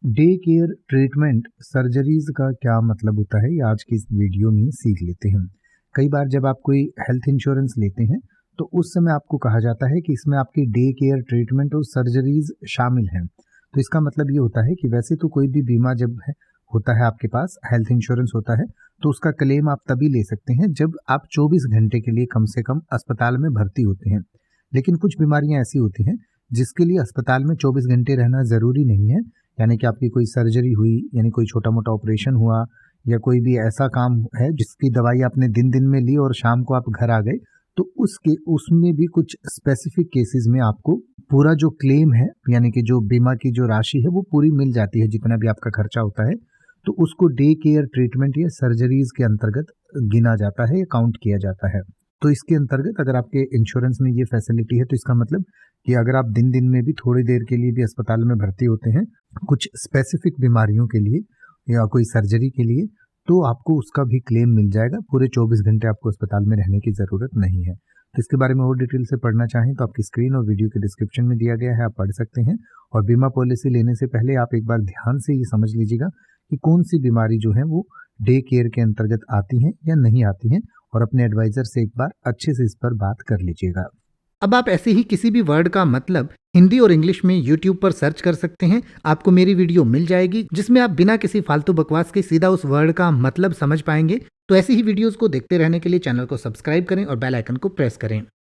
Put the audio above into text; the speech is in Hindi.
डे केयर ट्रीटमेंट सर्जरीज का क्या मतलब होता है, ये आज की इस वीडियो में सीख लेते हैं। कई बार जब आप कोई हेल्थ इंश्योरेंस लेते हैं तो उस समय आपको कहा जाता है कि इसमें आपकी डे केयर ट्रीटमेंट और सर्जरीज शामिल हैं। तो इसका मतलब ये होता है कि वैसे तो कोई भी बीमा जब होता है, आपके पास हेल्थ इंश्योरेंस होता है, तो उसका क्लेम आप तभी ले सकते हैं जब आप 24 घंटे के लिए कम से कम अस्पताल में भर्ती होते हैं। लेकिन कुछ बीमारियां ऐसी होती हैं जिसके लिए अस्पताल में 24 घंटे रहना ज़रूरी नहीं है। यानी कि आपकी कोई सर्जरी हुई, यानी कोई छोटा मोटा ऑपरेशन हुआ, या कोई भी ऐसा काम है जिसकी दवाई आपने दिन दिन में ली और शाम को आप घर आ गए, तो उसमें भी कुछ स्पेसिफिक केसेस में आपको पूरा जो क्लेम है, यानी कि जो बीमा की जो राशि है वो पूरी मिल जाती है, जितना भी आपका खर्चा होता है। तो उसको डे केयर ट्रीटमेंट या सर्जरीज के अंतर्गत गिना जाता है या काउंट किया जाता है। तो इसके अंतर्गत अगर आपके इंश्योरेंस में ये फैसिलिटी है, तो इसका मतलब कि अगर आप दिन दिन में भी थोड़ी देर के लिए भी अस्पताल में भर्ती होते हैं कुछ स्पेसिफिक बीमारियों के लिए या कोई सर्जरी के लिए, तो आपको उसका भी क्लेम मिल जाएगा। पूरे 24 घंटे आपको अस्पताल में रहने की ज़रूरत नहीं है। तो इसके बारे में और डिटेल से पढ़ना चाहें तो आपकी स्क्रीन और वीडियो के डिस्क्रिप्शन में दिया गया है, आप पढ़ सकते हैं। और बीमा पॉलिसी लेने से पहले आप एक बार ध्यान से ये समझ लीजिएगा कि कौन सी बीमारी जो है वो डे केयर के अंतर्गत आती हैं या नहीं आती हैं, और अपने एडवाइज़र से एक बार अच्छे से इस पर बात कर लीजिएगा। अब आप ऐसे ही किसी भी वर्ड का मतलब हिंदी और इंग्लिश में YouTube पर सर्च कर सकते हैं। आपको मेरी वीडियो मिल जाएगी जिसमें आप बिना किसी फालतू बकवास के सीधा उस वर्ड का मतलब समझ पाएंगे। तो ऐसी ही वीडियोस को देखते रहने के लिए चैनल को सब्सक्राइब करें और बेल आइकन को प्रेस करें।